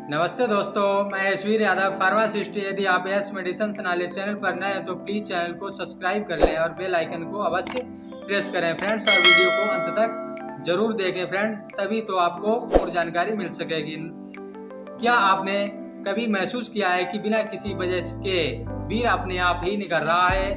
नमस्ते दोस्तों, मैं यशवीर यादव फार्मासिस्ट। यदि आप यस मेडिसिन नॉलेज चैनल पर नए हैं तो प्लीज़ चैनल को सब्सक्राइब कर लें और बेल आइकन को अवश्य प्रेस करें फ्रेंड्स, और वीडियो को अंत तक जरूर देखें फ्रेंड, तभी तो आपको और जानकारी मिल सकेगी। क्या आपने कभी महसूस किया है कि बिना किसी वजह के वीर अपने आप ही निकल रहा है?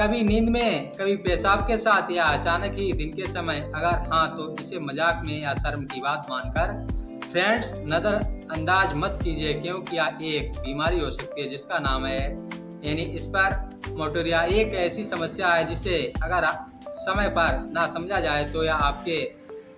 कभी नींद में, कभी पेशाब के साथ, या अचानक ही दिन के समय? अगर हाँ तो इसे मजाक में या शर्म की बात मानकर फ्रेंड्स नजरअंदाज मत कीजिए, क्योंकि यह एक बीमारी हो सकती है जिसका नाम है यानी स्पर्मेटोरिया। एक ऐसी समस्या है जिसे अगर समय पर ना समझा जाए तो यह आपके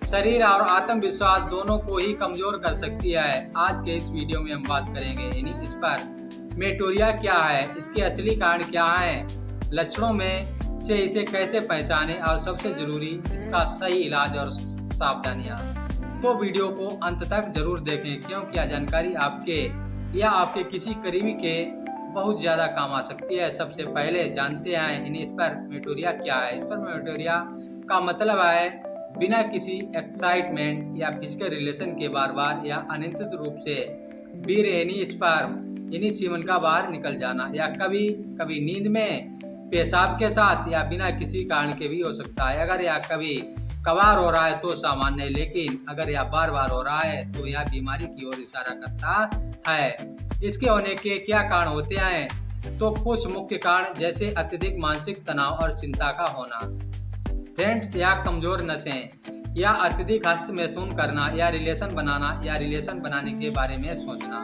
शरीर और आत्मविश्वास दोनों को ही कमजोर कर सकती है। आज के इस वीडियो में हम बात करेंगे यानी स्पर्मेटोरिया क्या है, इसके असली कारण क्या है, लक्षणों में से इसे कैसे पहचानें, और सबसे जरूरी इसका सही इलाज और सावधानियां। तो वीडियो को अंत तक जरूर देखें, क्योंकि यह जानकारी आपके या आपके किसी करीबी के बहुत ज़्यादा काम आ सकती है। सबसे पहले जानते हैं इन स्पर्मेटोरिया क्या है। स्पर्मेटोरिया का मतलब है बिना किसी एक्साइटमेंट या फिजिकल रिलेशन के बार बार या अनियंत्रित रूप से वीर्य यानी स्पर्म यानी सीमन का बाहर निकल जाना, या कभी कभी नींद में, पेशाब के साथ, या बिना किसी कारण के भी हो सकता है। अगर यह कभी कभार हो रहा है तो सामान्य है, लेकिन अगर यह बार बार हो रहा है तो यह बीमारी की ओर इशारा करता है। इसके होने के क्या कारण होते हैं? तो कुछ मुख्य कारण जैसे अत्यधिक मानसिक तनाव और चिंता का होना, फ्रेंड्स, या कमजोर नसें, या अत्यधिक हस्तमैथुन करना, या रिलेशन बनाना या रिलेशन बनाने के बारे में सोचना,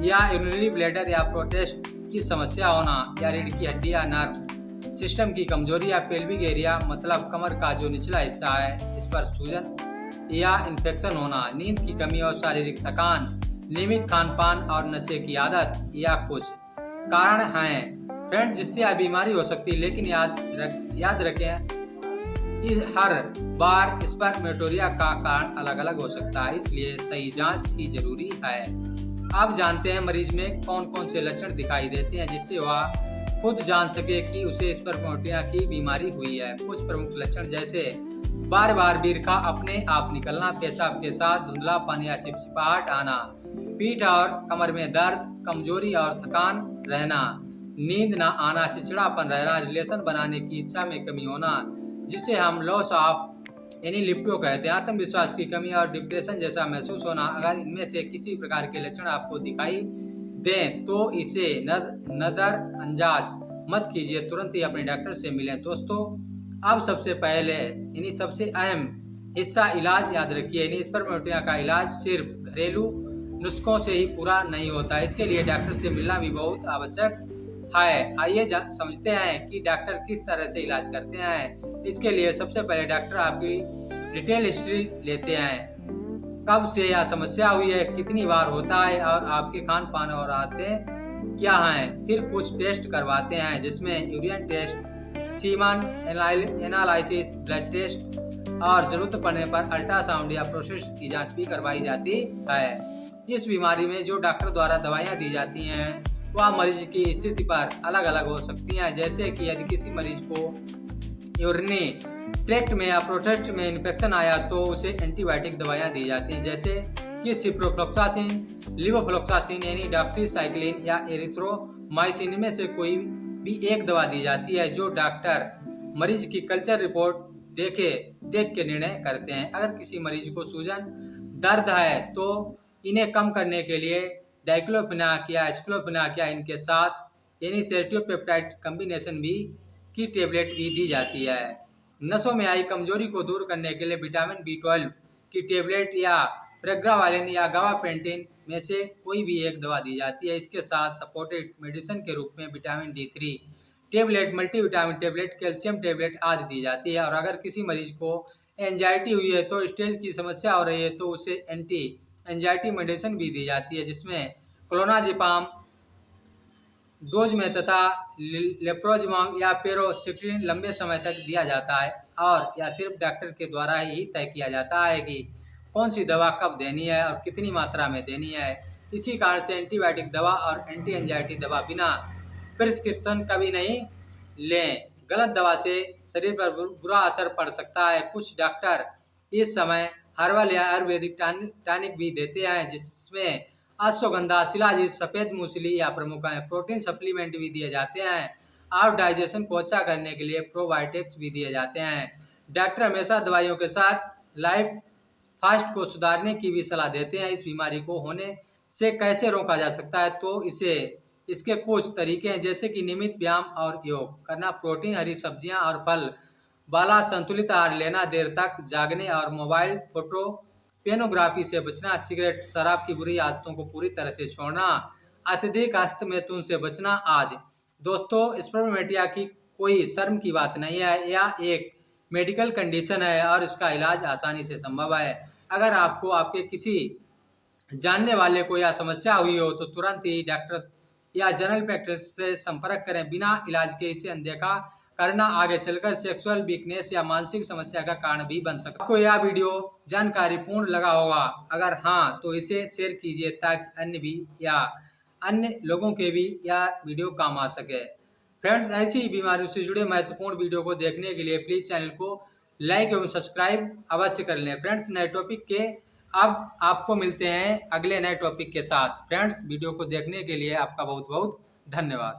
या यूरिनरी ब्लैडर या प्रोस्टेट की समस्या होना, या रीढ़ की हड्डी या नर्व्स सिस्टम की कमजोरी, या पेल्विक एरिया मतलब कमर का जो निचला हिस्सा है इस पर सूजन या इन्फेक्शन होना, नींद की कमी और शारीरिक थकान, नियमित खान पान और नशे की आदत, या कुछ कारण हैं फ्रेंड जिससे यह बीमारी हो सकती है। लेकिन याद रखें हर बार स्पर्मेटोरिया का कारण अलग अलग हो सकता है, इसलिए सही जांच ही जरूरी है। आप जानते हैं मरीज में कौन कौन से लक्षण दिखाई देते हैं जिससे वह खुद जान सके कि उसे स्पर्मेटोरिया की बीमारी हुई है। कुछ प्रमुख लक्षण जैसे बार बार वीर्य का अपने आप निकलना, पेशाब के साथ धुंधलापन या चिपचिपाहट आना, पीठ और कमर में दर्द, कमजोरी और थकान रहना, नींद न आना, चिड़चिड़ापन रहना, रिलेशन बनाने की इच्छा में कमी होना जिसे हम लॉस ऑफ यानी लिप्टो कहते हैं, आत्मविश्वास की कमी और डिप्रेशन जैसा महसूस होना। अगर इनमें से किसी प्रकार के लक्षण आपको दिखाई दें तो इसे नजरअंदाज मत कीजिए, तुरंत ही अपने डॉक्टर से मिलें। दोस्तों, अब सबसे पहले यानी सबसे अहम हिस्सा इलाज याद रखिए। यानी स्पर्मेटोरिया का इलाज सिर्फ घरेलू नुस्खों से ही पूरा नहीं होता, इसके लिए डॉक्टर से मिलना भी बहुत आवश्यक है। आइए समझते हैं कि डॉक्टर किस तरह से इलाज करते हैं। इसके लिए सबसे पहले डॉक्टर आपकी डिटेल हिस्ट्री लेते हैं, कब से यह समस्या हुई है, कितनी बार होता है, और आपके खान पान और आदतें क्या हैं। फिर कुछ टेस्ट करवाते हैं जिसमें urine test, semen analysis, blood test, और जरूरत पड़ने पर अल्ट्रासाउंड या प्रोस्टेट की जांच भी करवाई जाती है। इस बीमारी में जो डॉक्टर द्वारा दवाइयाँ दी जाती हैं वह मरीज की स्थिति पर अलग अलग हो सकती हैं। जैसे कि यदि किसी मरीज को यूरिनरी ट्रैक्ट में या प्रोस्टेट में इन्फेक्शन आया तो उसे एंटीबायोटिक दवाइयाँ दी जाती हैं, जैसे कि सिप्रोफ्लॉक्सासिन, लिवोफ्लॉक्सासिन यानी डॉक्सीसाइक्लिन या एरिथ्रोमाइसिन में से कोई भी एक दवा दी जाती है, जो डॉक्टर मरीज की कल्चर रिपोर्ट देख के निर्णय करते हैं। अगर किसी मरीज को सूजन दर्द है तो इन्हें कम करने के लिए डाइक्लोफिनाक या स्क्लोफिनाक या इनके साथ यानी सेरोपेप्टाइड कॉम्बिनेशन भी की टेबलेट भी दी जाती है। नसों में आई कमजोरी को दूर करने के लिए विटामिन B12 की टेबलेट या प्रेग्रावालिन या गाबापेंटिन में से कोई भी एक दवा दी जाती है। इसके साथ सपोर्टेड मेडिसिन के रूप में vitamin D3 tablet, multivitamin tablet, calcium tablet आदि दी जाती है। और अगर किसी मरीज को एंजाइटी हुई है तो स्टेज की समस्या हो रही है तो उसे एंटी एंजाइटी मेडिसिन भी दी जाती है, जिसमें क्लोनाजिपाम डोज में तथा लेप्रोजिमाम या पेरोक्सिस्टिन लंबे समय तक दिया जाता है, और यह सिर्फ डॉक्टर के द्वारा ही तय किया जाता है कि कौन सी दवा कब देनी है और कितनी मात्रा में देनी है। इसी कारण से एंटीबायोटिक दवा और एंटी एंजाइटी दवा बिना प्रिस्क्रिप्शन कभी नहीं लें। गलत दवा से शरीर पर बुरा असर पड़ सकता है। कुछ डॉक्टर इस समय हर्बल या आयुर्वेदिक टॉनिक भी देते हैं, जिसमें अश्वगंधा, शिलाजीत, सफेद मूसली या प्रमुख हैं। प्रोटीन सप्लीमेंट भी दिए जाते हैं और डाइजेशन को अच्छा करने के लिए प्रोबायोटिक्स भी दिए जाते हैं। डॉक्टर हमेशा दवाइयों के साथ लाइफ फास्ट को सुधारने की भी सलाह देते हैं। इस बीमारी को होने से कैसे रोका जा सकता है, तो इसके कुछ तरीके हैं, जैसे कि नियमित व्यायाम और योग करना, प्रोटीन, हरी सब्जियां और फल वाला संतुलित आहार लेना, देर तक जागने और मोबाइल फोटो पेनोग्राफी से बचना, सिगरेट, शराब की बुरी आदतों को पूरी तरह से छोड़ना, अत्यधिक हस्तमैथुन से बचना आदि। दोस्तों, स्पर्मेटिया की कोई शर्म की बात नहीं है, यह एक मेडिकल कंडीशन है और इसका इलाज आसानी से संभव है। अगर आपको आपके किसी जानने वाले को यह समस्या हुई हो तो तुरंत ही डॉक्टर या जनरल प्रैक्टिस से संपर्क करें। बिना इलाज के इसे अनदेखा करना आगे चलकर सेक्सुअल वीकनेस या मानसिक समस्या का कारण भी बन सकता है। आपको यह वीडियो जानकारीपूर्ण लगा होगा, अगर हाँ तो इसे शेयर कीजिए ताकि अन्य लोगों के भी यह वीडियो काम आ सके। फ्रेंड्स, ऐसी ही बीमारियों से जुड़े महत्वपूर्ण वीडियो को देखने के लिए प्लीज चैनल को लाइक एवं सब्सक्राइब अवश्य कर लें। फ्रेंड्स, नए टॉपिक के अब आपको मिलते हैं अगले नए टॉपिक के साथ। फ्रेंड्स, वीडियो को देखने के लिए आपका बहुत बहुत धन्यवाद।